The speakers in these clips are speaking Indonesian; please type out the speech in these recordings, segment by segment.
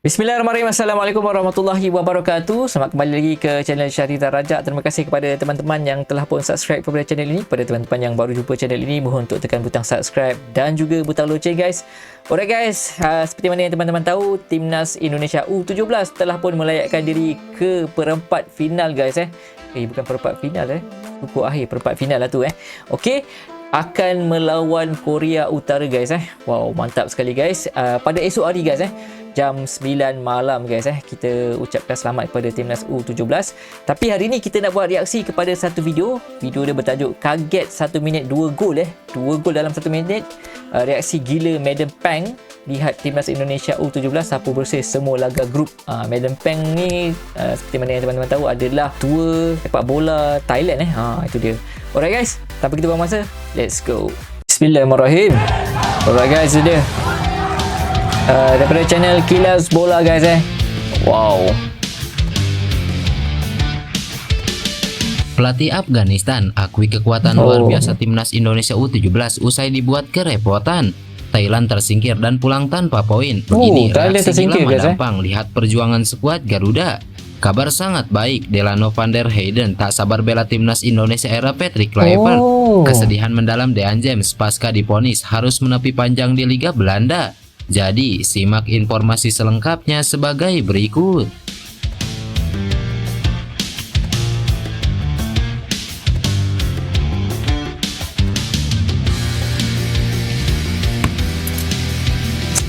Bismillahirrahmanirrahim. Assalamualaikum warahmatullahi wabarakatuh. Selamat kembali lagi ke channel Syarita Rajak. Terima kasih kepada teman-teman yang telah pun subscribe kepada channel ini. Pada teman-teman yang baru jumpa channel ini, mohon untuk tekan butang subscribe dan juga butang loceng guys. Alright guys, seperti mana yang teman-teman tahu, Timnas Indonesia U17 telah pun melayakkan diri ke perempat final guys. Bukan perempat final Suku akhir perempat final lah tu Okey, akan melawan Korea Utara guys. Wow, mantap sekali guys. Pada esok hari guys jam 9 malam guys kita ucapkan selamat kepada Timnas U17. Tapi hari ni kita nak buat reaksi kepada satu video dia bertajuk kaget 1 minit 2 gol 2 gol dalam 1 minit. Reaksi gila Madam Pang lihat Timnas Indonesia U17 sapu bersih semua laga grup. Madam Pang ni seperti mana yang teman-teman tahu adalah tua sepak bola Thailand itu dia. Alright guys, tanpa kita buang masa, let's go. Bismillahirrahmanirrahim. Alright guys, itu dia daripada channel Kilas Bola guys Wow. Pelatih Afghanistan akui kekuatan luar biasa Timnas Indonesia U17 usai dibuat kerepotan. Thailand tersingkir dan pulang tanpa poin. Begini reaksi gila Madampang lihat perjuangan skuad Garuda. Kabar sangat baik, Delano van der Heyden tak sabar bela Timnas Indonesia era Patrick Kluivert. Kesedihan mendalam Dean James pasca divonis harus menepi panjang di Liga Belanda. Jadi, simak informasi selengkapnya sebagai berikut.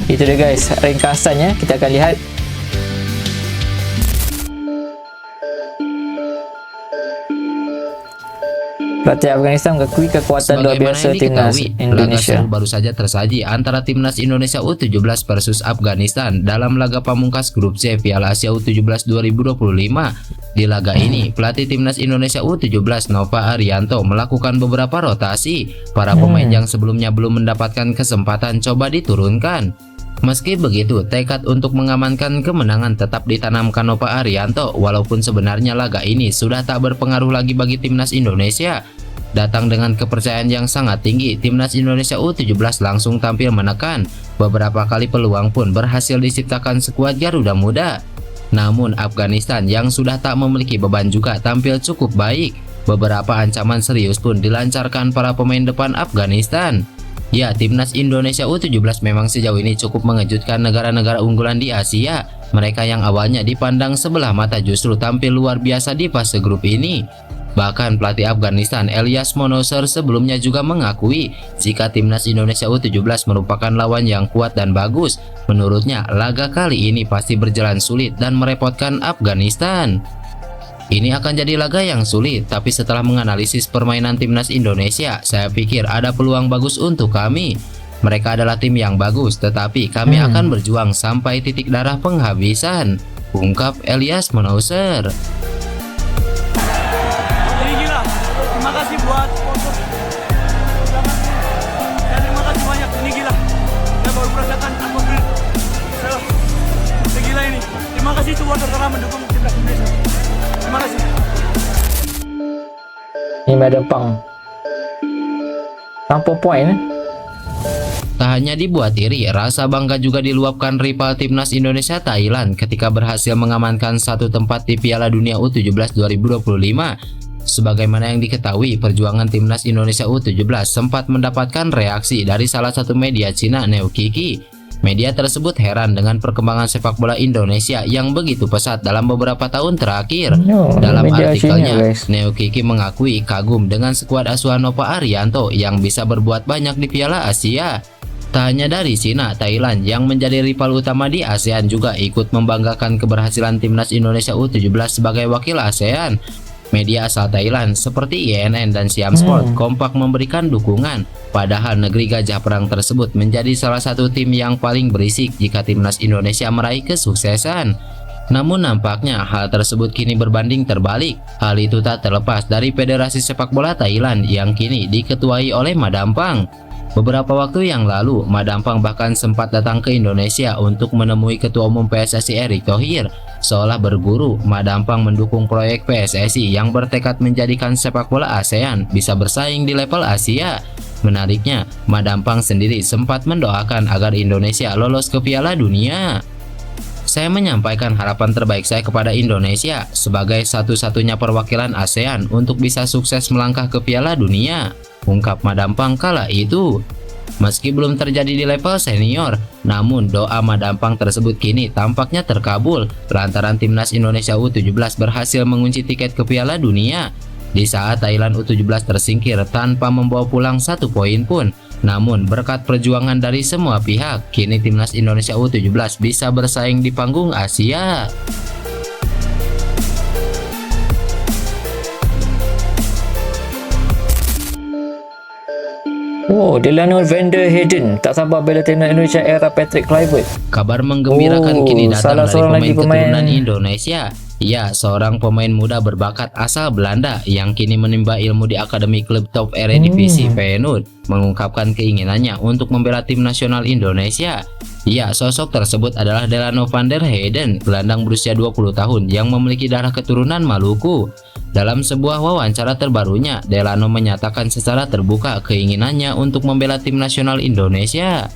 Itu dia guys, ringkasannya kita akan lihat. Pelatih Afghanistan mengakui kekuatan luar biasa Timnas Indonesia. Laga baru saja tersaji antara Timnas Indonesia U17 versus Afghanistan dalam laga pamungkas grup C Piala Asia U17 2025. Di laga ini, pelatih Timnas Indonesia U17 Nova Arianto melakukan beberapa rotasi. Para pemain yang sebelumnya belum mendapatkan kesempatan coba diturunkan. Meski begitu, tekad untuk mengamankan kemenangan tetap ditanamkan Nova Arianto, walaupun sebenarnya laga ini sudah tak berpengaruh lagi bagi Timnas Indonesia. Datang dengan kepercayaan yang sangat tinggi, Timnas Indonesia U17 langsung tampil menekan. Beberapa kali peluang pun berhasil diciptakan skuad Garuda Muda. Namun Afghanistan yang sudah tak memiliki beban juga tampil cukup baik. Beberapa ancaman serius pun dilancarkan para pemain depan Afghanistan. Ya, Timnas Indonesia U17 memang sejauh ini cukup mengejutkan negara-negara unggulan di Asia. Mereka yang awalnya dipandang sebelah mata justru tampil luar biasa di fase grup ini. Bahkan pelatih Afghanistan Elyas Monoser sebelumnya juga mengakui jika Timnas Indonesia U17 merupakan lawan yang kuat dan bagus. Menurutnya, laga kali ini pasti berjalan sulit dan merepotkan Afghanistan. Ini akan jadi laga yang sulit, tapi setelah menganalisis permainan Timnas Indonesia, saya pikir ada peluang bagus untuk kami. Mereka adalah tim yang bagus, tetapi kami akan berjuang sampai titik darah penghabisan, ungkap Elyas Monoser. Terima kasih buat sponsor. Terima kasih banyak. Ini gila. Saya baru merasakan atmosfer segila ini. Terima kasih supporter telah mendukung Timnas Indonesia. Terima kasih. Ini Madam Pang tanpa poin Tak hanya dibuat iri, rasa bangga juga diluapkan rival Timnas Indonesia Thailand ketika berhasil mengamankan satu tempat di Piala Dunia U17 2025. Sebagaimana yang diketahui, perjuangan Timnas Indonesia U17 sempat mendapatkan reaksi dari salah satu media Cina, Neokiki. Media tersebut heran dengan perkembangan sepak bola Indonesia yang begitu pesat dalam beberapa tahun terakhir. Dalam artikelnya, Neokiki mengakui kagum dengan skuad asuhan Nova Arianto yang bisa berbuat banyak di Piala Asia. Tak hanya dari Cina, Thailand yang menjadi rival utama di ASEAN juga ikut membanggakan keberhasilan Timnas Indonesia U17 sebagai wakil ASEAN. Media asal Thailand seperti YNN dan Siam Sport kompak memberikan dukungan. Padahal negeri gajah perang tersebut menjadi salah satu tim yang paling berisik jika Timnas Indonesia meraih kesuksesan. Namun nampaknya hal tersebut kini berbanding terbalik. Hal itu tak terlepas dari Federasi Sepak Bola Thailand yang kini diketuai oleh Madampang. Beberapa waktu yang lalu, Madampang bahkan sempat datang ke Indonesia untuk menemui Ketua Umum PSSI Erick Thohir. Seolah berguru, Madampang mendukung proyek PSSI yang bertekad menjadikan sepak bola ASEAN bisa bersaing di level Asia. Menariknya, Madampang sendiri sempat mendoakan agar Indonesia lolos ke Piala Dunia. Saya menyampaikan harapan terbaik saya kepada Indonesia sebagai satu-satunya perwakilan ASEAN untuk bisa sukses melangkah ke Piala Dunia, ungkap Madampang kala itu. Meski belum terjadi di level senior, namun doa Madampang tersebut kini tampaknya terkabul lantaran timnas Indonesia U17 berhasil mengunci tiket ke Piala Dunia di saat Thailand U17 tersingkir tanpa membawa pulang 1 poin pun. Namun berkat perjuangan dari semua pihak, kini timnas Indonesia U17 bisa bersaing di panggung Asia. Oh, Delano Van der Heyden tak sabar bela timnas Indonesia era Patrick Kluivert. Kabar menggembirakan Oh, kini datang salah dari seorang lagi pemain keturunan pemain. Indonesia. Ya, seorang pemain muda berbakat asal Belanda yang kini menimba ilmu di akademi klub top Eredivisie Feyenoord mengungkapkan keinginannya untuk membela tim nasional Indonesia. Ya, sosok tersebut adalah Delano Van der Heyden, gelandang berusia 20 tahun yang memiliki darah keturunan Maluku. Dalam sebuah wawancara terbarunya, Delano menyatakan secara terbuka keinginannya untuk membela tim nasional Indonesia.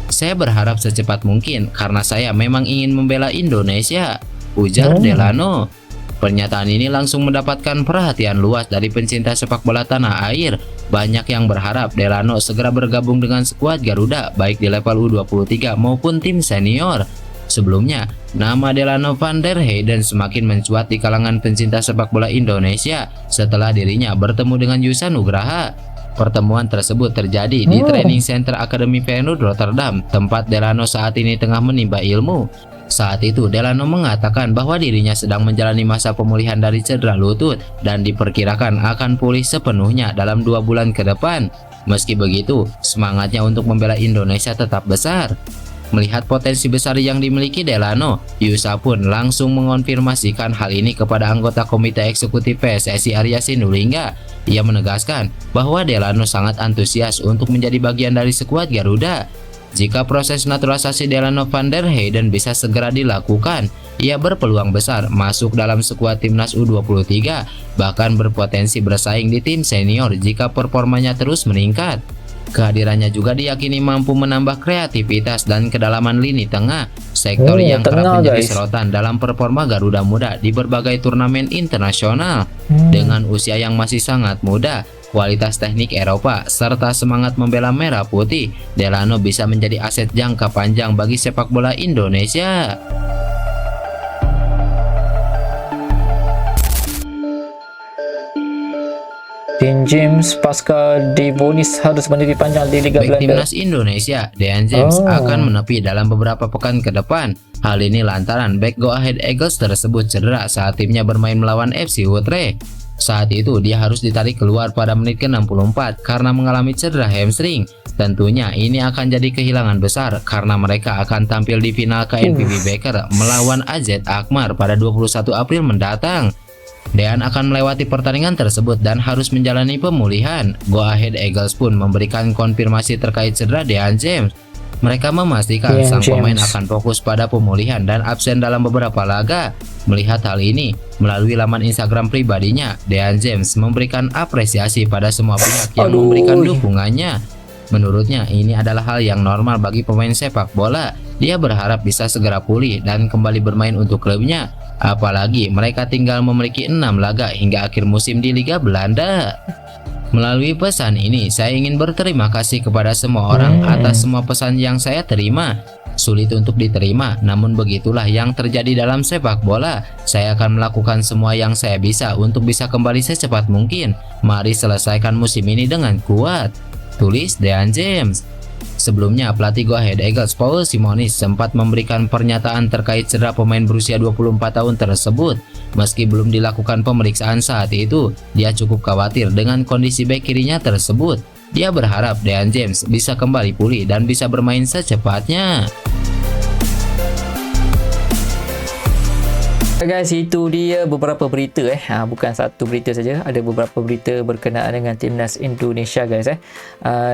Saya berharap secepat mungkin karena saya memang ingin membela Indonesia, ujar Delano. Pernyataan ini langsung mendapatkan perhatian luas dari pencinta sepak bola tanah air. Banyak yang berharap Delano segera bergabung dengan skuad Garuda baik di level U23 maupun tim senior. Sebelumnya, nama Delano Van der Heyden semakin mencuat di kalangan pencinta sepak bola Indonesia setelah dirinya bertemu dengan Yusa Nugraha. Pertemuan tersebut terjadi di Training Center Akademi Feyenoord Rotterdam, tempat Delano saat ini tengah menimba ilmu. Saat itu, Delano mengatakan bahwa dirinya sedang menjalani masa pemulihan dari cedera lutut dan diperkirakan akan pulih sepenuhnya dalam 2 bulan ke depan. Meski begitu, semangatnya untuk membela Indonesia tetap besar. Melihat potensi besar yang dimiliki Delano, Yusa pun langsung mengonfirmasikan hal ini kepada anggota Komite Eksekutif PSSI Arya Sinulinga. Ia menegaskan bahwa Delano sangat antusias untuk menjadi bagian dari skuad Garuda. Jika proses naturalisasi Delano Van der Heyden bisa segera dilakukan, ia berpeluang besar masuk dalam skuad timnas U23, bahkan berpotensi bersaing di tim senior jika performanya terus meningkat. Kehadirannya juga diyakini mampu menambah kreativitas dan kedalaman lini tengah, sektor yang kerap menjadi sorotan dalam performa Garuda Muda di berbagai turnamen internasional. Dengan usia yang masih sangat muda, kualitas teknik Eropa, serta semangat membela merah putih, Delano bisa menjadi aset jangka panjang bagi sepak bola Indonesia. Dean James pasca divonis harus berdiri panjang di Liga Bek Belanda. timnas Indonesia, Dean James akan menepi dalam beberapa pekan ke depan. Hal ini lantaran bek Go Ahead Eagles tersebut cedera saat timnya bermain melawan FC Utrecht. Saat itu dia harus ditarik keluar pada menit ke-64 karena mengalami cedera hamstring. Tentunya ini akan jadi kehilangan besar karena mereka akan tampil di final KNPB Beker melawan AZ Alkmaar pada 21 April mendatang. Dean akan melewati pertandingan tersebut dan harus menjalani pemulihan. Go Ahead Eagles pun memberikan konfirmasi terkait cedera Dean James. Mereka memastikan sang pemain akan fokus pada pemulihan dan absen dalam beberapa laga. Melihat hal ini, melalui laman Instagram pribadinya, Dean James memberikan apresiasi pada semua pihak yang memberikan dukungannya. Menurutnya, ini adalah hal yang normal bagi pemain sepak bola. Dia berharap bisa segera pulih dan kembali bermain untuk klubnya. Apalagi mereka tinggal memiliki 6 laga hingga akhir musim di Liga Belanda. Melalui pesan ini, saya ingin berterima kasih kepada semua orang atas semua pesan yang saya terima. Sulit untuk diterima, namun begitulah yang terjadi dalam sepak bola. Saya akan melakukan semua yang saya bisa untuk bisa kembali secepat mungkin. Mari selesaikan musim ini dengan kuat, tulis Dean James. Sebelumnya, pelatih Go Ahead Eagles Paul Simonis sempat memberikan pernyataan terkait cedera pemain berusia 24 tahun tersebut. Meski belum dilakukan pemeriksaan saat itu, dia cukup khawatir dengan kondisi bek kirinya tersebut. Dia berharap Dean James bisa kembali pulih dan bisa bermain secepatnya. Guys, itu dia beberapa berita bukan satu berita saja, ada beberapa berita berkenaan dengan timnas Indonesia guys.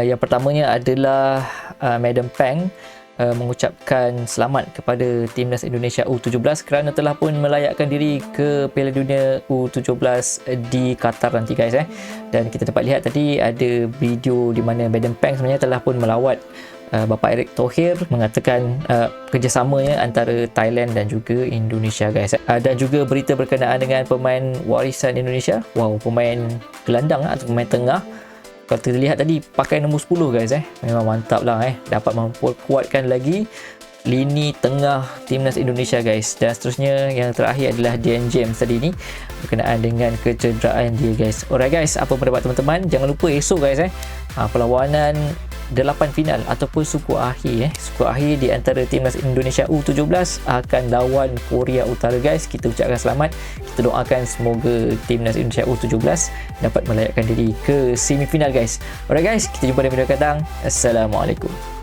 Yang pertamanya adalah Madam Pang mengucapkan selamat kepada Timnas Indonesia U17 kerana telah pun melayakkan diri ke Piala Dunia U17 di Qatar nanti guys. Dan kita dapat lihat tadi ada video di mana Baden Peng sebenarnya telah pun melawat Bapak Erick Thohir, mengatakan kerjasamanya antara Thailand dan juga Indonesia guys. Dan juga berita berkenaan dengan pemain warisan Indonesia, pemain gelandang atau pemain tengah. Kalau kita lihat tadi pakai nombor 10 guys, memang mantap lah, dapat memperkuatkan lagi lini tengah Timnas Indonesia guys. Dan seterusnya yang terakhir adalah Dian James tadi ni berkenaan dengan kecederaan dia guys. Alright guys, apa pendapat teman-teman? Jangan lupa esok guys perlawanan 8 final ataupun suku akhir suku akhir di antara Timnas Indonesia U17 akan lawan Korea Utara guys. Kita ucapkan selamat, kita doakan semoga Timnas Indonesia U17 dapat melayakkan diri ke semifinal guys. Alright guys, kita jumpa di video akan datang. Assalamualaikum.